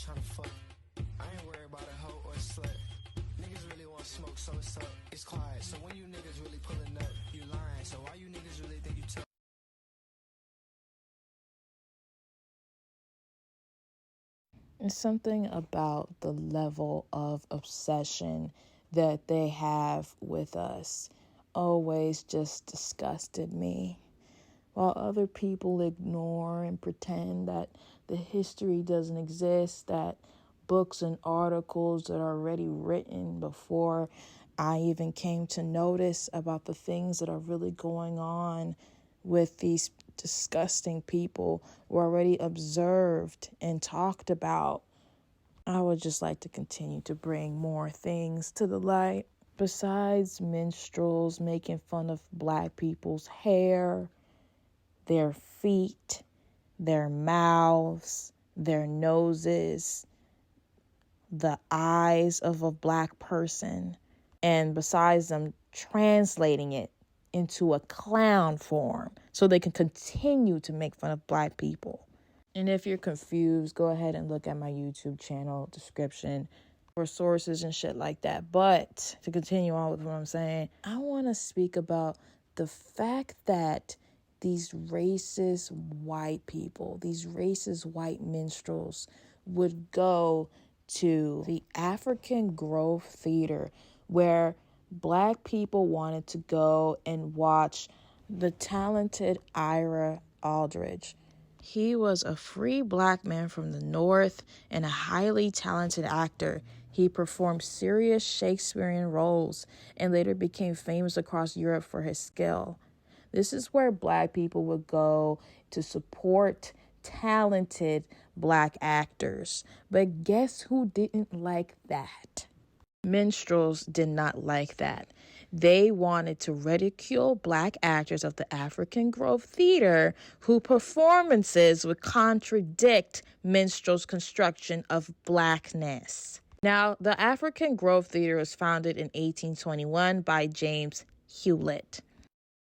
tryna fuck. I ain't worried about a hoe or a slut. Niggas really want smoke, so it's up. It's quiet. So when you niggas really pulling up, you lying. So why you niggas really think you tough? It's something about the level of obsession that they have with us always just disgusted me. While other people ignore and pretend that the history doesn't exist, that books and articles that are already written before I even came to notice about the things that are really going on with these disgusting people were already observed and talked about. I would just like to continue to bring more things to the light. Besides minstrels making fun of Black people's hair, their feet, their mouths, their noses, the eyes of a Black person, and besides them translating it into a clown form so they can continue to make fun of Black people. And if you're confused, go ahead and look at my YouTube channel description for sources and shit like that. But to continue on with what I'm saying, I want to speak about the fact that these racist white people, these racist white minstrels would go to the African Grove Theater where Black people wanted to go and watch the talented Ira Aldridge. He was a free Black man from the North and a highly talented actor. He performed serious Shakespearean roles and later became famous across Europe for his skill. This is where Black people would go to support talented Black actors. But guess who didn't like that? Minstrels did not like that. They wanted to ridicule Black actors of the African Grove Theater whose performances would contradict minstrels' construction of Blackness. Now, the African Grove Theater was founded in 1821 by James Hewlett.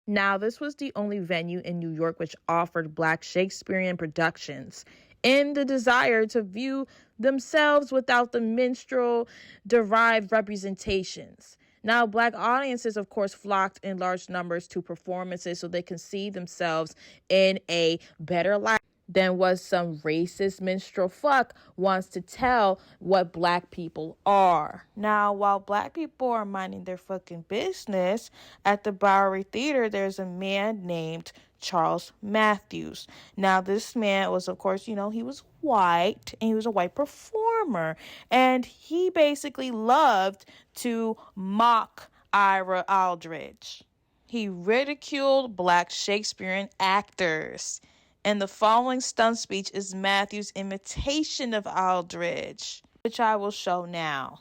Now, this was the only venue in New York which offered Black Shakespearean productions in the desire to view themselves without the minstrel-derived representations. Now, Black audiences, of course, flocked in large numbers to performances so they can see themselves in a better light than what some racist minstrel fuck wants to tell what Black people are. Now, while Black people are minding their fucking business, at the Bowery Theatre, there's a man named Charles Mathews. Now, this man was, of course, he was white, and he was a white performer, and he basically loved to mock Ira Aldridge. He ridiculed Black Shakespearean actors. And the following stump speech is Mathews' imitation of Aldridge, which I will show now.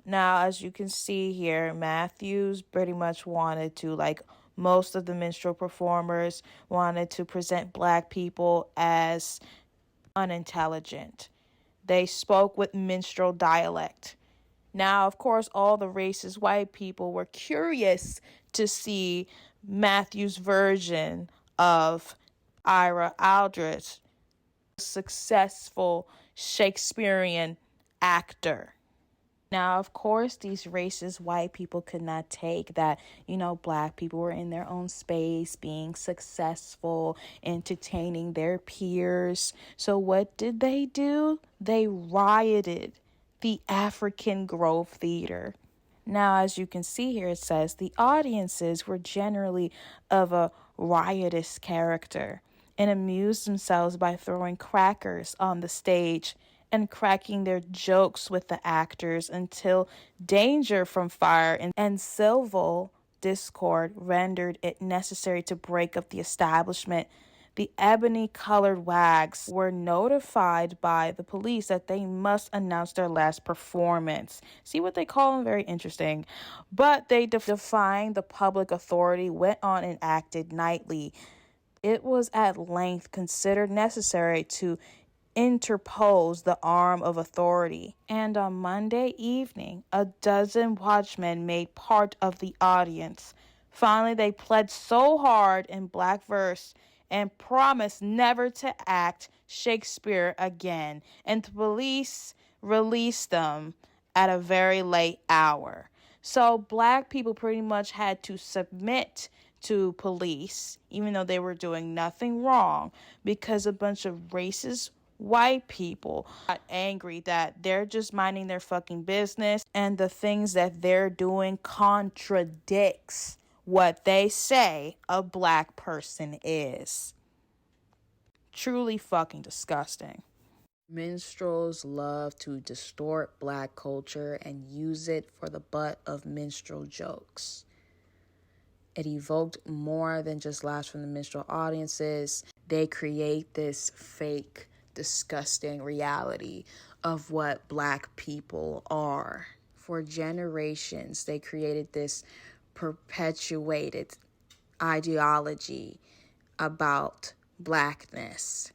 Now, as you can see here, Mathews pretty much wanted to, like most of the minstrel performers, wanted to present Black people as unintelligent. They spoke with minstrel dialect. Now, of course, all the racist white people were curious to see Mathews' version of Ira Aldridge, a successful Shakespearean actor. Now, of course, these racist white people could not take that, Black people were in their own space, being successful, entertaining their peers. So what did they do? They rioted the African Grove Theater. Now, as you can see here, it says the audiences were generally of a riotous character and amused themselves by throwing crackers on the stage and cracking their jokes with the actors until danger from fire and civil discord rendered it necessary to break up the establishment. The ebony-colored wags were notified by the police that they must announce their last performance. See what they call them? Very interesting. But they, defying the public authority, went on and acted nightly. It was at length considered necessary to interpose the arm of authority. And on Monday evening, a dozen watchmen made part of the audience. Finally, they pled so hard in Black verse and promised never to act Shakespeare again, and the police released them at a very late hour. So black people pretty much had to submit to police, even though they were doing nothing wrong, because a bunch of racist white people got angry that they're just minding their fucking business and the things that they're doing contradicts what they say a black person is. Truly fucking disgusting. Minstrels love to distort black culture and use it for the butt of minstrel jokes. It evoked more than just laughs from the minstrel audiences. They create this fake, disgusting reality of what black people are. For generations, they created this perpetuated ideology about blackness.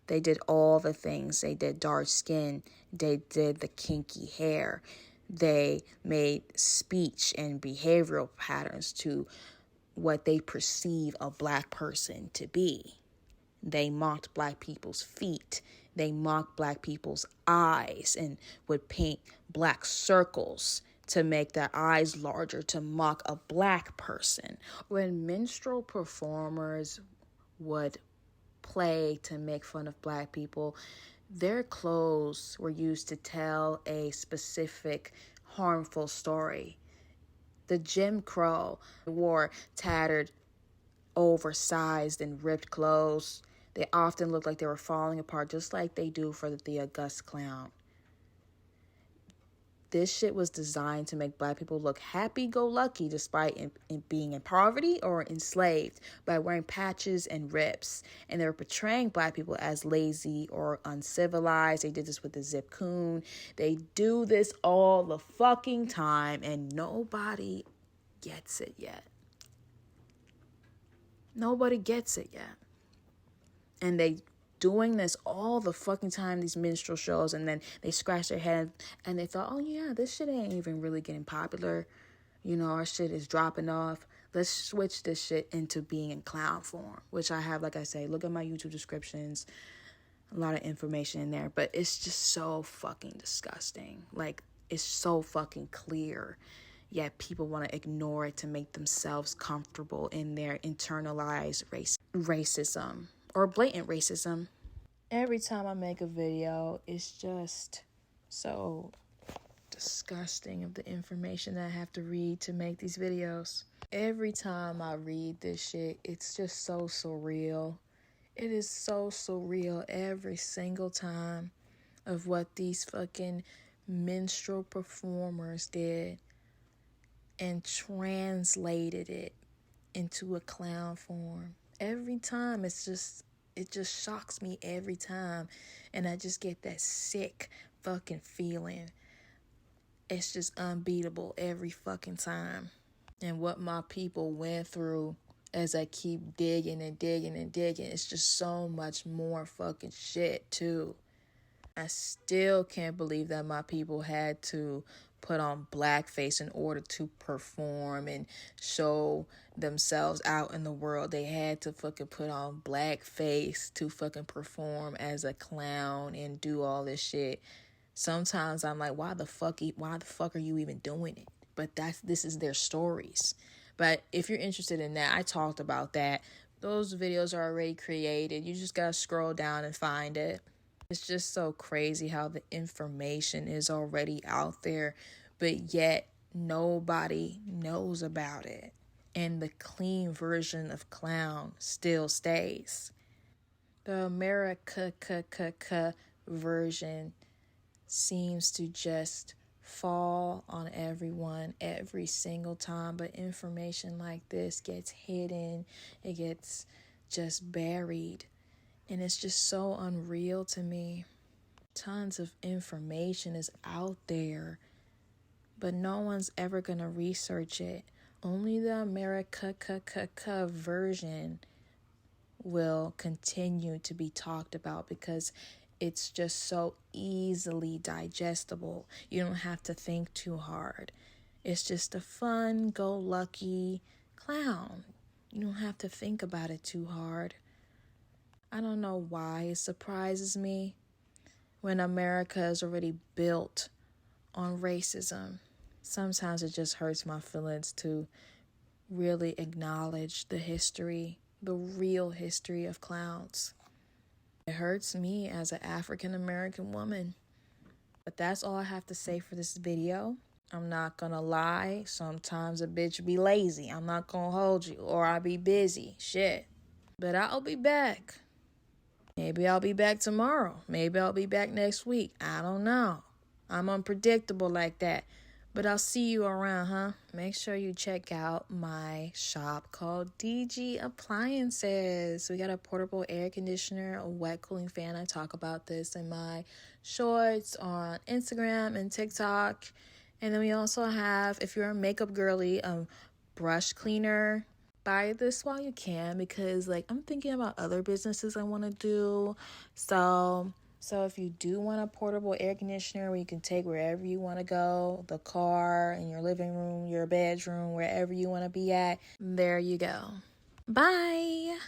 They did all the things. They did dark skin. They did the kinky hair. They made speech and behavioral patterns to what they perceive a black person to be. They mocked black people's feet. They mocked black people's eyes and would paint black circles to make their eyes larger to mock a black person. When minstrel performers would play to make fun of black people, their clothes were used to tell a specific harmful story. The Jim Crow wore tattered, oversized, and ripped clothes. They often looked like they were falling apart, just like they do for the August Clown. This shit was designed to make black people look happy-go-lucky despite in being in poverty or enslaved by wearing patches and rips. And they were portraying black people as lazy or uncivilized. They did this with the zip coon. They do this all the fucking time and nobody gets it yet. Nobody gets it yet. And they doing this all the fucking time, these minstrel shows, and then they scratch their head and they thought, oh yeah, this shit ain't even really getting popular. You know, our shit is dropping off. Let's switch this shit into being in clown form, which I have, like I say, look at my YouTube descriptions. A lot of information in there, but it's just so fucking disgusting. Like, it's so fucking clear. Yet people want to ignore it to make themselves comfortable in their internalized racism. Or blatant racism. Every time I make a video, it's just so disgusting of the information that I have to read to make these videos. Every time I read this shit, it's just so surreal. It is so surreal every single time of what these fucking minstrel performers did and translated it into a clown form. Every time it just shocks me every time. And I just get that sick fucking feeling. It's just unbeatable every fucking time. And what my people went through as I keep digging and digging and digging, it's just so much more fucking shit too. I still can't believe that my people had to put on blackface in order to perform and show themselves out in the world. They had to fucking put on blackface to fucking perform as a clown and do all this shit. Sometimes I'm like, why the fuck are you even doing it? But this is their stories. But if you're interested in that, I talked about that. Those videos are already created. You just gotta scroll down and find it. It's just so crazy how the information is already out there, but yet nobody knows about it. And the clean version of clown still stays. The America version seems to just fall on everyone every single time, but information like this gets hidden. It gets just buried. And it's just so unreal to me. Tons of information is out there, but no one's ever going to research it. Only the America version will continue to be talked about because it's just so easily digestible. You don't have to think too hard. It's just a fun, go-lucky clown. You don't have to think about it too hard. I don't know why it surprises me when America is already built on racism. Sometimes it just hurts my feelings to really acknowledge the history, the real history of clowns. It hurts me as an African American woman. But that's all I have to say for this video. I'm not gonna lie. Sometimes a bitch be lazy. I'm not gonna hold you. Or I be busy. Shit. But I'll be back. Maybe I'll be back tomorrow. Maybe I'll be back next week. I don't know. I'm unpredictable like that. But I'll see you around, huh? Make sure you check out my shop called DG Appliances. We got a portable air conditioner, a wet cooling fan. I talk about this in my shorts on Instagram and TikTok. And then we also have, if you're a makeup girly, brush cleaner. Buy this while you can because, I'm thinking about other businesses I want to do. So if you do want a portable air conditioner where you can take wherever you want to go, the car, in your living room, your bedroom, wherever you want to be at, there you go. Bye.